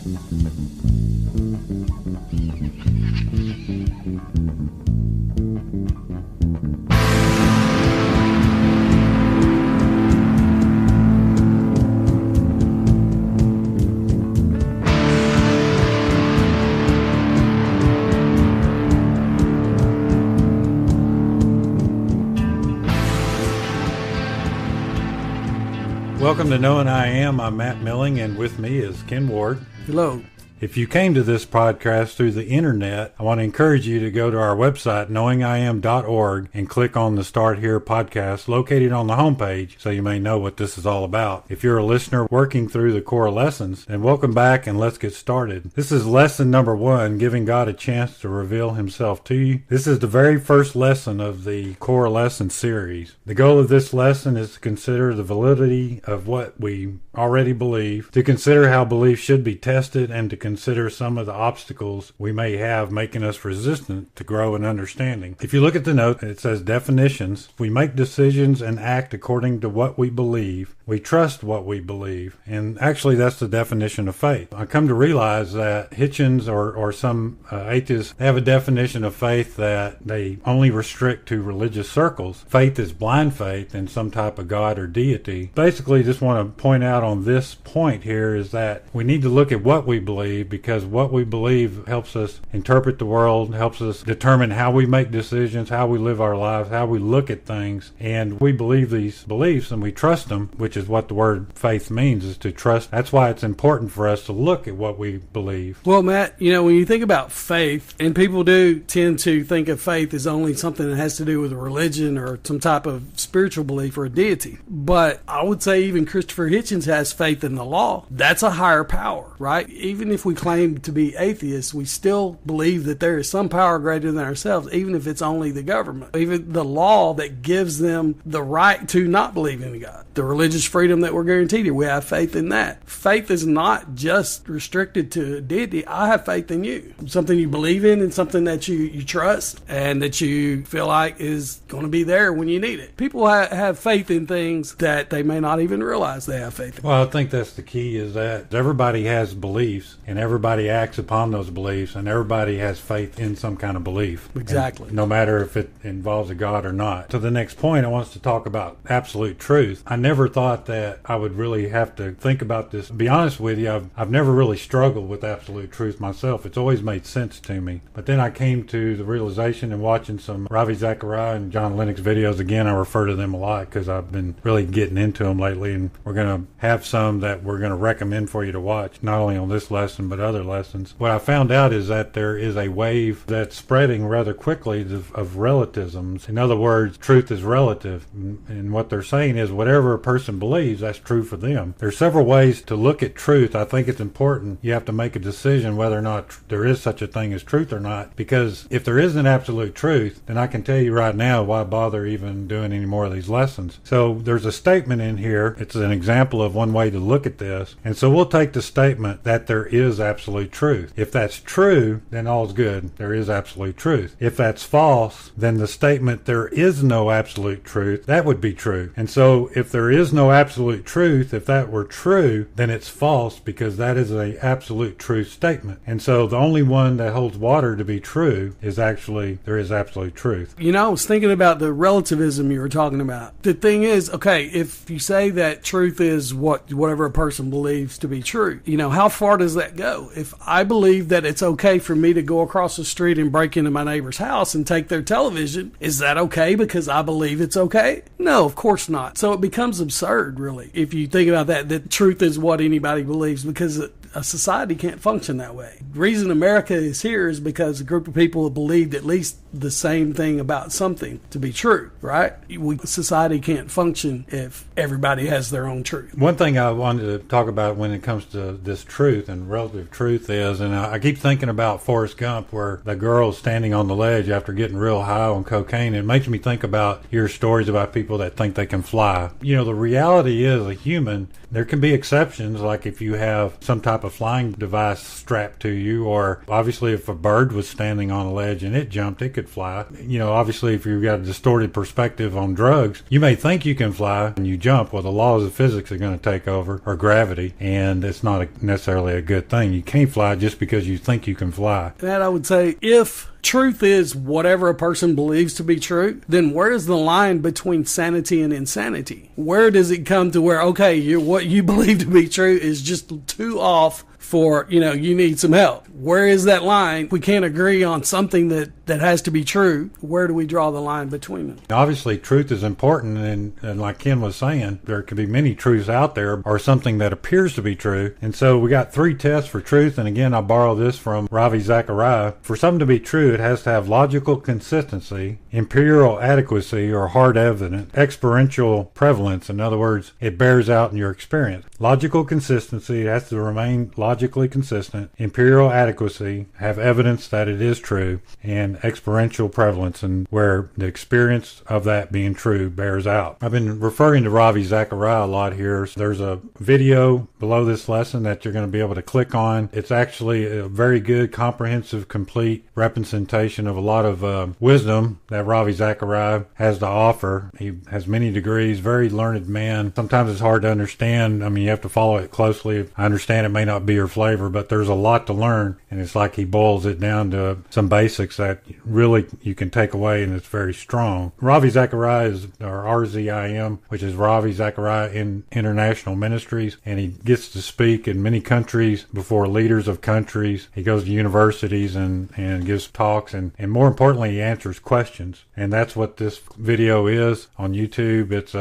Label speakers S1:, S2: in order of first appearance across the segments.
S1: Welcome to Knowing I Am. I'm Matt Milling, and with me is Ken Ward.
S2: Hello.
S1: If you came to this podcast through the internet, I want to encourage you to go to our website, knowingiam.org, and click on the Start Here podcast located on the homepage so you may know what this is all about. If you're a listener working through the core lessons, then welcome back and let's get started. This is lesson number 1, giving God a chance to reveal himself to you. This is the very first lesson of the core lesson series. The goal of this lesson is to consider the validity of what we already believe, to consider how belief should be tested, and to consider some of the obstacles we may have making us resistant to grow in understanding. If you look at the note, it says definitions. We make decisions and act according to what we believe. We trust what we believe. And actually, that's the definition of faith. I come to realize that Hitchens or some atheists have a definition of faith that they only restrict to religious circles. Faith is blind faith in some type of God or deity. Basically, just want to point out on this point here is that we need to look at what we believe, because what we believe helps us interpret the world, helps us determine how we make decisions, how we live our lives, how we look at things. And we believe these beliefs and we trust them, which is what the word faith means, is to trust. That's why it's important for us to look at what we believe.
S2: Well, Matt, when you think about faith, and people do tend to think of faith as only something that has to do with a religion or some type of spiritual belief or a deity. But I would say even Christopher Hitchens has faith in the law. That's a higher power, right? Even if we claim to be atheists, we still believe that there is some power greater than ourselves, even if it's only the government, even the law that gives them the right to not believe in God. The religious freedom that we're guaranteed here, we have faith in that. Faith is not just restricted to deity. I have faith in you. Something you believe in and something that you trust and that you feel like is going to be there when you need it. People have faith in things that they may not even realize they have faith in.
S1: Well, I think that's the key, is that everybody has beliefs and everybody acts upon those beliefs, and everybody has faith in some kind of belief.
S2: Exactly.
S1: And no matter if it involves a God or not. To the next point, I want us to talk about absolute truth. I never thought that I would really have to think about this. To be honest with you, I've never really struggled with absolute truth myself. It's always made sense to me. But then I came to the realization in watching some Ravi Zachariah and John Lennox videos. Again, I refer to them a lot because I've been really getting into them lately, and we're going to have some that we're going to recommend for you to watch, not only on this lesson but other lessons. What I found out is that there is a wave that's spreading rather quickly of relativisms. In other words, truth is relative, and what they're saying is whatever a person believes, that's true for them. There's several ways to look at truth. I think it's important you have to make a decision whether or not there is such a thing as truth or not, because if there isn't absolute truth, then I can tell you right now why bother even doing any more of these lessons. So there's a statement in here. It's an example of one way to look at this, and so we'll take the statement that there is absolute truth. If that's true, then all's good. There is absolute truth. If that's false, then the statement there is no absolute truth, that would be true. And so if there is no absolute truth, if that were true, then it's false, because that is an absolute truth statement. And so the only one that holds water to be true is actually there is absolute truth.
S2: I was thinking about the relativism you were talking about. The thing is, okay, if you say that truth is whatever a person believes to be true, how far does that go? If I believe that it's okay for me to go across the street and break into my neighbor's house and take their television, is that okay because I believe it's okay? No, of course not. So it becomes absurd, really, if you think about that truth is what anybody believes, because a society can't function that way. The reason America is here is because a group of people have believed at least the same thing about something to be true, right? Society can't function if everybody has their own truth.
S1: One thing I wanted to talk about when it comes to this truth and relative truth is, and I keep thinking about Forrest Gump, where the girl's standing on the ledge after getting real high on cocaine. It makes me think about your stories about people that think they can fly. The reality is, a human, there can be exceptions, like if you have some type type of flying device strapped to you, or obviously if a bird was standing on a ledge and it jumped, it could fly. Obviously if you've got a distorted perspective on drugs, you may think you can fly and you jump. Well, the laws of physics are going to take over, or gravity, and it's not necessarily a good thing. You can't fly just because you think you can fly.
S2: That I would say, if truth is whatever a person believes to be true, then where is the line between sanity and insanity? Where does it come to where, okay, what you believe to be true is just too off for, you need some help? Where is that line? We can't agree on something that has to be true. Where do we draw the line between them?
S1: Obviously, truth is important, and like Ken was saying, there could be many truths out there, or something that appears to be true. And so we got 3 tests for truth, and again, I borrow this from Ravi Zachariah. For something to be true, it has to have logical consistency, imperial adequacy or hard evidence, experiential prevalence. In other words, it bears out in your experience. Logical consistency, it has to remain logically consistent. Imperial adequacy, have evidence that it is true. And experiential prevalence, and where the experience of that being true bears out. I've been referring to Ravi Zachariah a lot here. So there's a video below this lesson that you're going to be able to click on. It's actually a very good, comprehensive, complete representation of a lot of wisdom that Ravi Zachariah has to offer. He has many degrees, very learned man. Sometimes it's hard to understand. I mean, you have to follow it closely. I understand it may not be your flavor, but there's a lot to learn, and it's like he boils it down to some basics that really you can take away, and it's very strong. Ravi Zachariah is, or RZIM, which is Ravi Zachariah in International Ministries, and he gets to speak in many countries before leaders of countries. He goes to universities and gives talks, and more importantly, he answers questions. And that's what this video is on YouTube. It's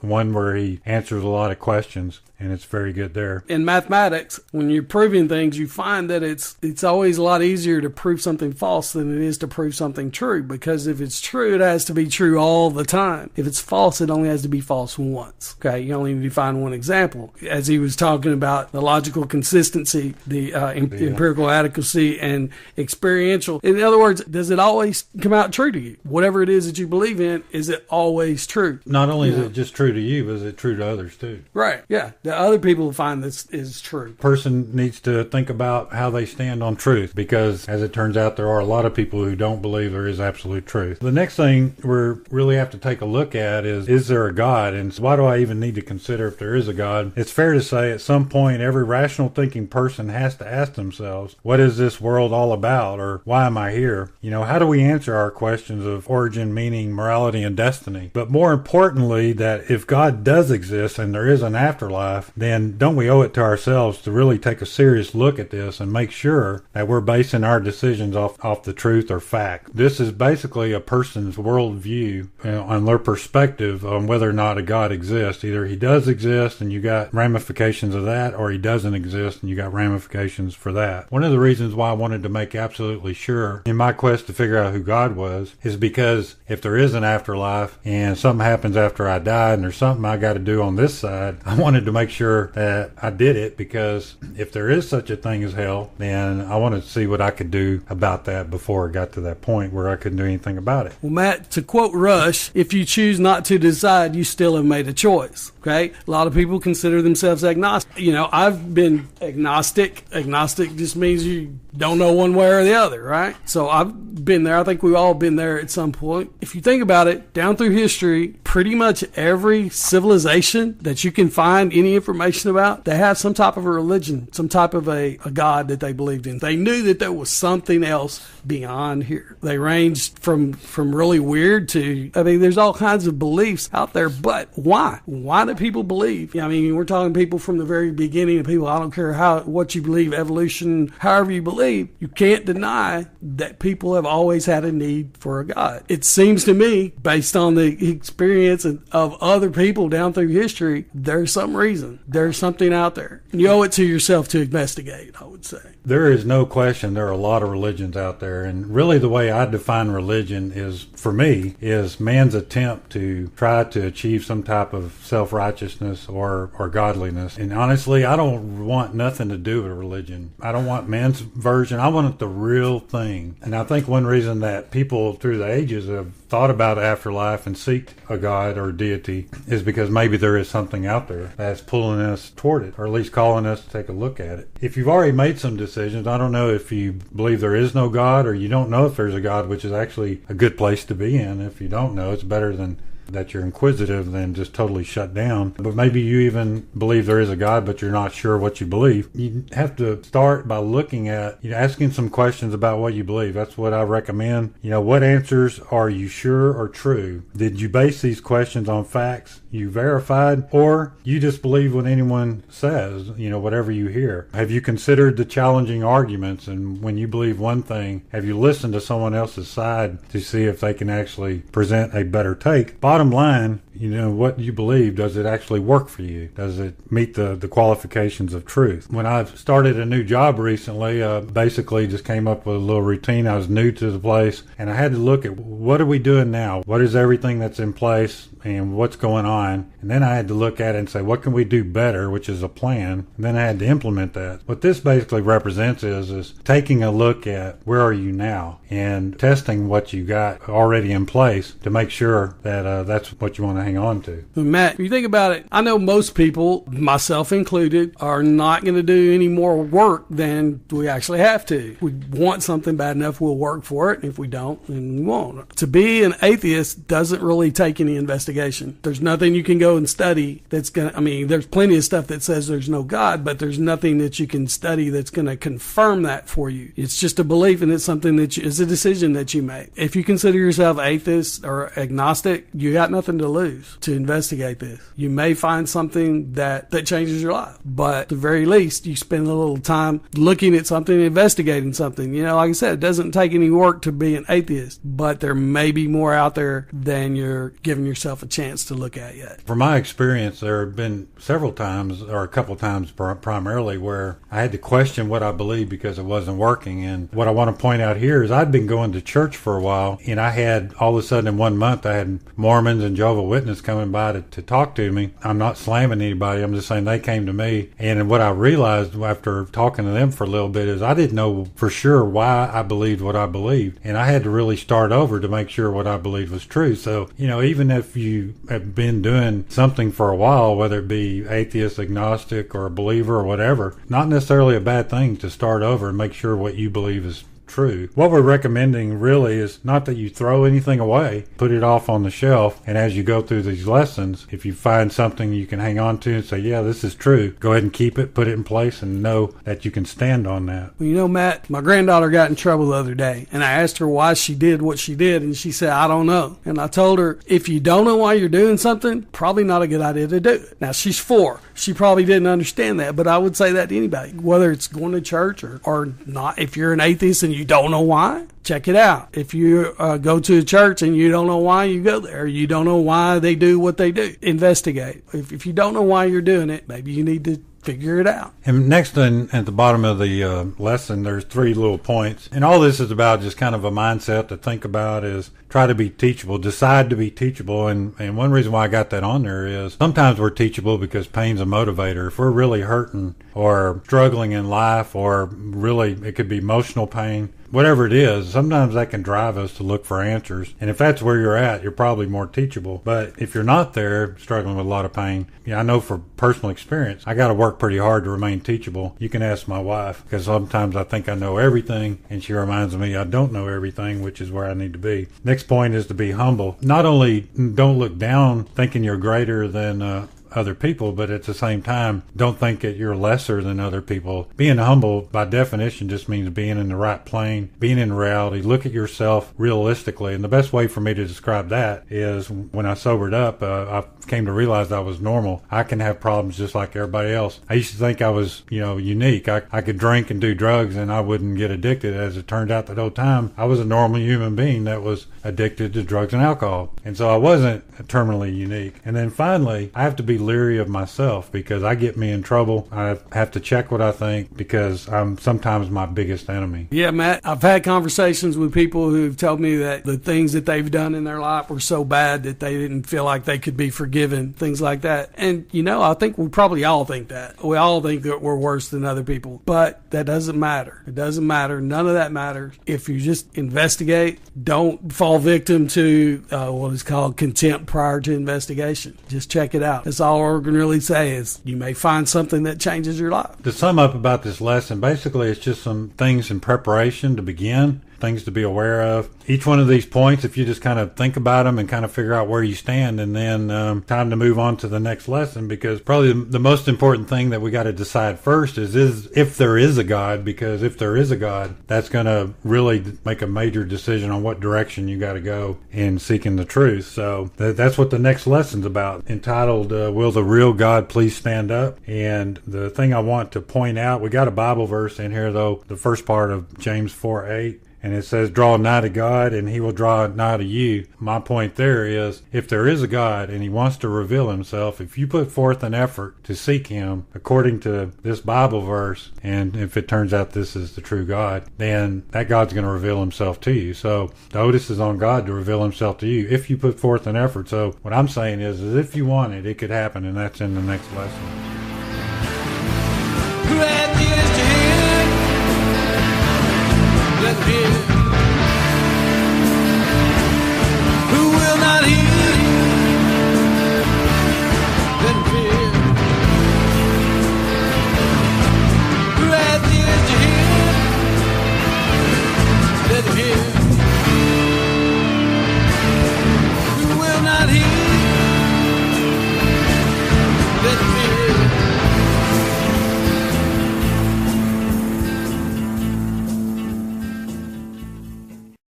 S1: one where he answers a lot of questions, and it's very good there.
S2: In mathematics, when you're proving things, you find that it's always a lot easier to prove something false than it is to prove something true, because if it's true, it has to be true all the time. If it's false, it only has to be false once. Okay, you only need to find one example. As he was talking about the logical consistency, the empirical adequacy, and experiential. In other words, does it always come out true to you? Whatever it is that you believe in, is it always true?
S1: Not only is it just true to you, but is it true to others too?
S2: Right, yeah. The other people find this is true.
S1: Person needs to think about how they stand on truth, because as it turns out, there are a lot of people who don't believe there is absolute truth. The next thing we really have to take a look at is there a God? And why do I even need to consider if there is a God? It's fair to say at some point every rational thinking person has to ask themselves, what is this world all about? Or why am I here? How do we answer our questions of origin, meaning, morality, and destiny? But more importantly, that if God does exist and there is an afterlife, then don't we owe it to ourselves to really take a serious look at this and make sure that we're basing our decisions off the truth or fact. This is basically a person's worldview on their perspective on whether or not a God exists. Either he does exist and you got ramifications of that, or he doesn't exist and you got ramifications for that. One of the reasons why I wanted to make absolutely sure in my quest to figure out who God was is because if there is an afterlife and something happens after I die and there's something I got to do on this side, I wanted to make sure that I did it, because if there is such a thing as hell, then I wanted to see what I could do about that before it got to that point where I couldn't do anything about it.
S2: Well, Matt, to quote Rush, if you choose not to decide, you still have made a choice. Okay? A lot of people consider themselves agnostic. I've been agnostic. Agnostic just means you don't know one way or the other, right? So I've been there. I think we've all been there at some point. If you think about it, down through history, pretty much every civilization that you can find any information about, they have some type of a religion, some type of a God that they believed in. They knew that there was something else beyond here. They ranged from really weird to, there's all kinds of beliefs out there, but why? Why do people believe? We're talking people from the very beginning of people. I don't care what you believe, evolution, however you believe, you can't deny that people have always had a need for a God. It seems to me, based on the experience of other people down through history, there's some reason. There's something out there. You owe it to yourself to investigate, I would say.
S1: There is no question there are a lot of religions out there, and really the way I define religion is, for me, is man's attempt to try to achieve some type of self-righteousness or godliness. And honestly, I don't want nothing to do with religion. I don't want man's version. I want the real thing. And I think one reason that people through the ages have thought about afterlife and seek a God or deity is because maybe there is something out there that's pulling us toward it, or at least calling us to take a look at it. If you've already made some decisions, I don't know if you believe there is no God or you don't know if there's a God, which is actually a good place to be in. If you don't know, it's better than that you're inquisitive than just totally shut down. But maybe you even believe there is a God, but you're not sure what you believe. You have to start by looking at, asking some questions about what you believe. That's what I recommend. What answers are you sure are true? Did you base these questions on facts you verified, or you just believe what anyone says, whatever you hear? Have you considered the challenging arguments? And when you believe one thing, have you listened to someone else's side to see if they can actually present a better take? Bottom line, what you believe, does it actually work for you? Does it meet the qualifications of truth? When I started a new job recently, basically just came up with a little routine. I was new to the place, and I had to look at what are we doing now? What is everything that's in place and what's going on? And then I had to look at it and say, what can we do better, which is a plan. And then I had to implement that. What this basically represents is taking a look at where are you now and testing what you got already in place to make sure that that's what you want to hang on to.
S2: Matt, if you think about it, I know most people, myself included, are not going to do any more work than we actually have to. If we want something bad enough, we'll work for it. If we don't, then we won't. To be an atheist doesn't really take any investigation. There's nothing you can go and study that's going to, there's plenty of stuff that says there's no God, but there's nothing that you can study that's going to confirm that for you. It's just a belief, and it's something that is a decision that you make. If you consider yourself atheist or agnostic, you got nothing to lose to investigate this. You may find something that changes your life, but at the very least, you spend a little time looking at something, investigating something. Like I said, it doesn't take any work to be an atheist, but there may be more out there than you're giving yourself a chance to look at yet.
S1: From my experience, there have been several times, or a couple times primarily, where I had to question what I believed because it wasn't working. And what I want to point out here is I'd been going to church for a while, and I had, all of a sudden in 1 month, I had Mormons and Jehovah's Witnesses coming by to talk to me. I'm not slamming anybody. I'm just saying they came to me. And what I realized after talking to them for a little bit is I didn't know for sure why I believed what I believed. And I had to really start over to make sure what I believed was true. So, even if you have been doing something for a while, whether it be atheist, agnostic, or a believer or whatever, not necessarily a bad thing to start over and make sure what you believe is true. What we're recommending really is not that you throw anything away, put it off on the shelf, and as you go through these lessons, if you find something you can hang on to and say, yeah, this is true, go ahead and keep it, put it in place, and know that you can stand on that.
S2: Well, Matt, my granddaughter got in trouble the other day, and I asked her why she did what she did, and she said, I don't know. And I told her, if you don't know why you're doing something, probably not a good idea to do it. Now, she's 4. She probably didn't understand that, but I would say that to anybody, whether it's going to church or not. If you're an atheist and you don't know why, check it out. If you go to a church and you don't know why you go there, you don't know why they do what they do, investigate. If you don't know why you're doing it, maybe you need to figure it out.
S1: And next at the bottom of the lesson, there's 3 little points. And all this is about just kind of a mindset to think about is try to be teachable, decide to be teachable. And one reason why I got that on there is sometimes we're teachable because pain's a motivator. If we're really hurting or struggling in life, or really it could be emotional pain, whatever it is, sometimes that can drive us to look for answers. And if that's where you're at, you're probably more teachable. But if you're not there, struggling with a lot of pain, I know for personal experience, I got to work pretty hard to remain teachable. You can ask my wife, because sometimes I think I know everything, and she reminds me I don't know everything, which is where I need to be. Next point is to be humble. Not only don't look down thinking you're greater than other people, but at the same time, don't think that you're lesser than other people. Being humble, by definition, just means being in the right plane, being in reality. Look at yourself realistically. And the best way for me to describe that is when I sobered up, I came to realize I was normal. I can have problems just like everybody else. I used to think I was, unique. I could drink and do drugs and I wouldn't get addicted. As it turned out, that whole time, I was a normal human being that was addicted to drugs and alcohol. And so I wasn't terminally unique. And then finally, I have to be leery of myself because I get me in trouble. I have to check what I think because I'm sometimes my biggest enemy.
S2: Yeah, Matt, I've had conversations with people who've told me that the things that they've done in their life were so bad that they didn't feel like they could be forgiven, things like that. And, I think we probably all think that. We all think that we're worse than other people, but that doesn't matter. It doesn't matter. None of that matters. If you just investigate, don't fall victim to what is called contempt prior to investigation. Just check it out. That's all we're going to really say is you may find something that changes your life.
S1: To sum up about this lesson, basically it's just some things in preparation to begin, things to be aware of. Each one of these points, if you just kind of think about them and kind of figure out where you stand, and then time to move on to the next lesson, because probably the most important thing that we got to decide first is if there is a God, because if there is a God, that's going to really make a major decision on what direction you got to go in seeking the truth. So that's what the next lesson's about, entitled, Will the Real God Please Stand Up? And the thing I want to point out, we got a Bible verse in here, though, the first part of James 4:8. And it says, draw nigh to God, and he will draw nigh to you. My point there is, if there is a God and he wants to reveal himself, if you put forth an effort to seek him according to this Bible verse, and if it turns out this is the true God, then that God's going to reveal himself to you. So the onus is on God to reveal himself to you if you put forth an effort. So what I'm saying is if you want it, it could happen, and that's in the next lesson.